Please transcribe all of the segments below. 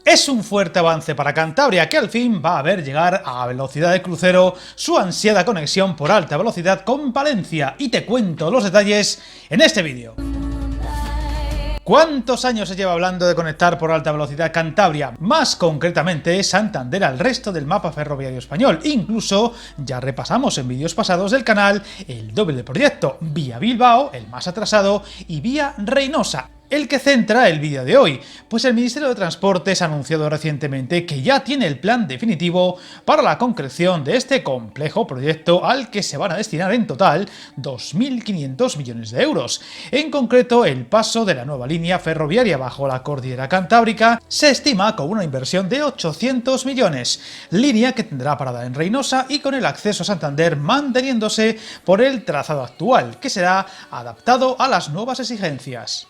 Es un fuerte avance para Cantabria, que al fin va a ver llegar a velocidad de crucero su ansiada conexión por alta velocidad con Palencia, y te cuento los detalles en este vídeo. ¿Cuántos años se lleva hablando de conectar por alta velocidad Cantabria? Más concretamente Santander al resto del mapa ferroviario español. Incluso ya repasamos en vídeos pasados del canal el doble proyecto, vía Bilbao, el más atrasado, y vía Reinosa, el que centra el vídeo de hoy, pues el Ministerio de Transportes ha anunciado recientemente que ya tiene el plan definitivo para la concreción de este complejo proyecto, al que se van a destinar en total 2.500 millones de euros. En concreto, el paso de la nueva línea ferroviaria bajo la cordillera cantábrica se estima con una inversión de 800 millones, línea que tendrá parada en Reinosa y con el acceso a Santander manteniéndose por el trazado actual, que será adaptado a las nuevas exigencias.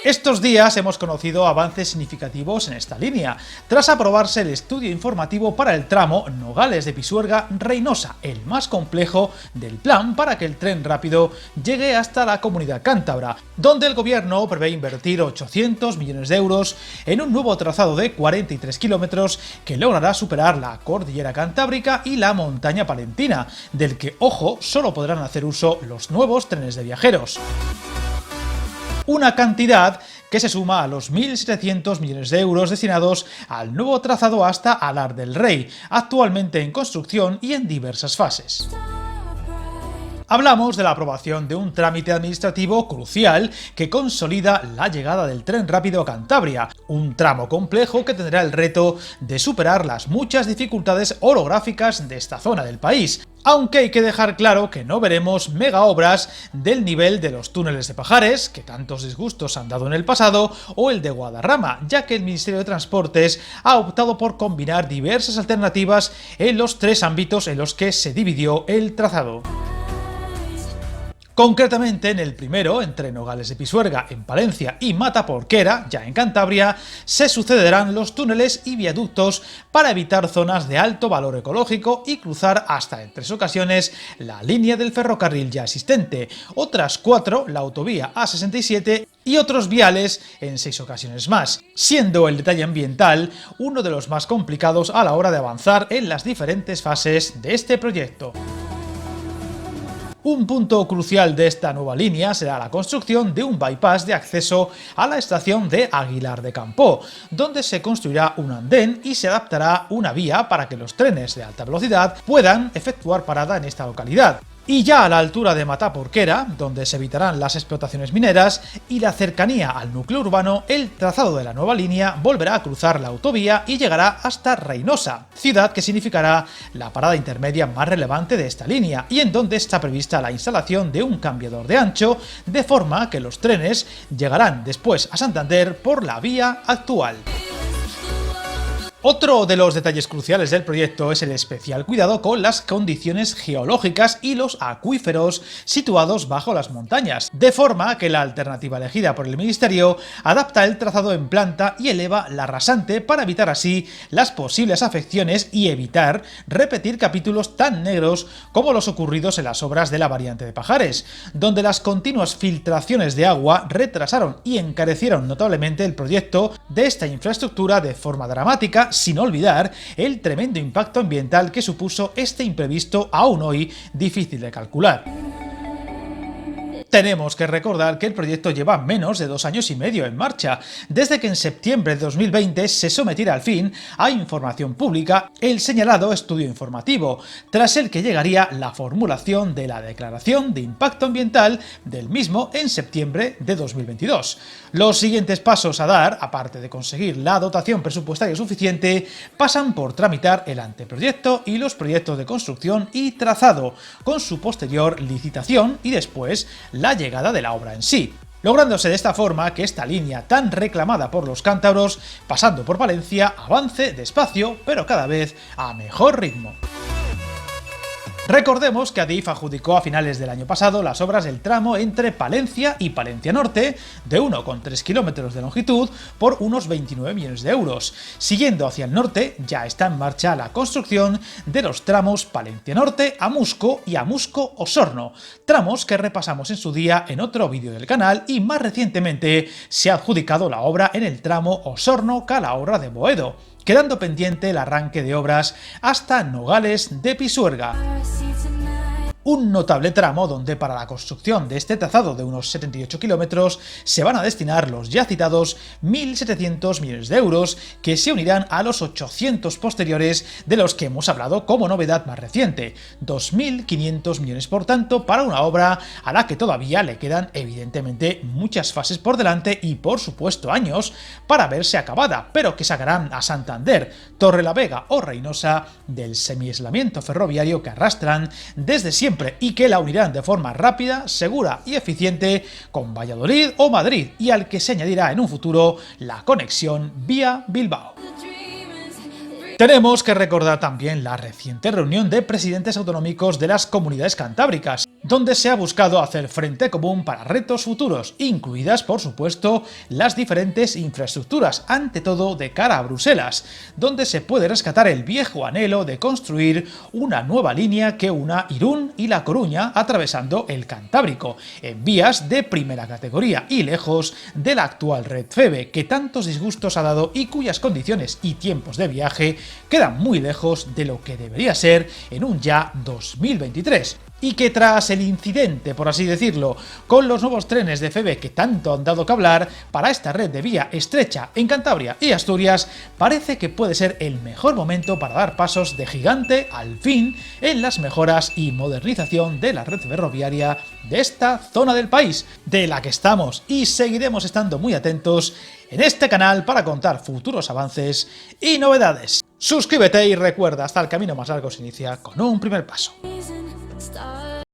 Estos días hemos conocido avances significativos en esta línea, tras aprobarse el estudio informativo para el tramo Nogales de Pisuerga-Reinosa, el más complejo del plan para que el tren rápido llegue hasta la comunidad cántabra, donde el gobierno prevé invertir 800 millones de euros en un nuevo trazado de 43 kilómetros que logrará superar la cordillera cantábrica y la montaña palentina, del que, ojo, solo podrán hacer uso los nuevos trenes de viajeros. Una cantidad que se suma a los 1.700 millones de euros destinados al nuevo trazado hasta Alar del Rey, actualmente en construcción y en diversas fases. Hablamos de la aprobación de un trámite administrativo crucial que consolida la llegada del tren rápido a Cantabria, un tramo complejo que tendrá el reto de superar las muchas dificultades orográficas de esta zona del país, aunque hay que dejar claro que no veremos megaobras del nivel de los túneles de Pajares, que tantos disgustos han dado en el pasado, o el de Guadarrama, ya que el Ministerio de Transportes ha optado por combinar diversas alternativas en los tres ámbitos en los que se dividió el trazado. Concretamente, en el primero, entre Nogales de Pisuerga en Palencia y Mataporquera, ya en Cantabria, se sucederán los túneles y viaductos para evitar zonas de alto valor ecológico y cruzar hasta en 3 ocasiones la línea del ferrocarril ya existente, otras 4 la autovía A67 y otros viales en 6 ocasiones más, siendo el detalle ambiental uno de los más complicados a la hora de avanzar en las diferentes fases de este proyecto. Un punto crucial de esta nueva línea será la construcción de un bypass de acceso a la estación de Aguilar de Campoo, donde se construirá un andén y se adaptará una vía para que los trenes de alta velocidad puedan efectuar parada en esta localidad. Y ya a la altura de Mataporquera, donde se evitarán las explotaciones mineras y la cercanía al núcleo urbano, el trazado de la nueva línea volverá a cruzar la autovía y llegará hasta Reinosa, ciudad que significará la parada intermedia más relevante de esta línea, y en donde está prevista la instalación de un cambiador de ancho, de forma que los trenes llegarán después a Santander por la vía actual. Otro de los detalles cruciales del proyecto es el especial cuidado con las condiciones geológicas y los acuíferos situados bajo las montañas, de forma que la alternativa elegida por el Ministerio adapta el trazado en planta y eleva la rasante para evitar así las posibles afecciones y evitar repetir capítulos tan negros como los ocurridos en las obras de la variante de Pajares, donde las continuas filtraciones de agua retrasaron y encarecieron notablemente el proyecto de esta infraestructura de forma dramática, sin olvidar el tremendo impacto ambiental que supuso este imprevisto, aún hoy difícil de calcular. Tenemos que recordar que el proyecto lleva menos de 2 años y medio en marcha, desde que en septiembre de 2020 se sometiera al fin a información pública el señalado estudio informativo, tras el que llegaría la formulación de la declaración de impacto ambiental del mismo en septiembre de 2022. Los siguientes pasos a dar, aparte de conseguir la dotación presupuestaria suficiente, pasan por tramitar el anteproyecto y los proyectos de construcción y trazado, con su posterior licitación y después la llegada de la obra en sí, lográndose de esta forma que esta línea tan reclamada por los cántabros, pasando por Palencia, avance despacio pero cada vez a mejor ritmo. Recordemos que Adif adjudicó a finales del año pasado las obras del tramo entre Palencia y Palencia Norte, de 1,3 kilómetros de longitud, por unos 29 millones de euros. Siguiendo hacia el norte, ya está en marcha la construcción de los tramos Palencia Norte a Musco y a Musco-Osorno, tramos que repasamos en su día en otro vídeo del canal, y más recientemente se ha adjudicado la obra en el tramo Osorno-Calahorra de Boedo, quedando pendiente el arranque de obras hasta Nogales de Pisuerga. Un notable tramo donde para la construcción de este trazado de unos 78 kilómetros se van a destinar los ya citados 1.700 millones de euros, que se unirán a los 800 posteriores de los que hemos hablado como novedad más reciente, 2.500 millones por tanto para una obra a la que todavía le quedan evidentemente muchas fases por delante y por supuesto años para verse acabada, pero que sacarán a Santander, Torrelavega o Reynosa del semiaislamiento ferroviario que arrastran desde siempre y que la unirán de forma rápida, segura y eficiente con Valladolid o Madrid, y al que se añadirá en un futuro la conexión vía Bilbao. Tenemos que recordar también la reciente reunión de presidentes autonómicos de las comunidades cantábricas, donde se ha buscado hacer frente común para retos futuros, incluidas por supuesto las diferentes infraestructuras, ante todo de cara a Bruselas, donde se puede rescatar el viejo anhelo de construir una nueva línea que una Irún y La Coruña atravesando el Cantábrico, en vías de primera categoría y lejos de la actual red FEVE, que tantos disgustos ha dado y cuyas condiciones y tiempos de viaje quedan muy lejos de lo que debería ser en un ya 2023. Y que tras el incidente, por así decirlo, con los nuevos trenes de FEVE que tanto han dado que hablar para esta red de vía estrecha en Cantabria y Asturias, parece que puede ser el mejor momento para dar pasos de gigante, al fin, en las mejoras y modernización de la red ferroviaria de esta zona del país, de la que estamos y seguiremos estando muy atentos en este canal para contar futuros avances y novedades. Suscríbete y recuerda, hasta el camino más largo se inicia con un primer paso.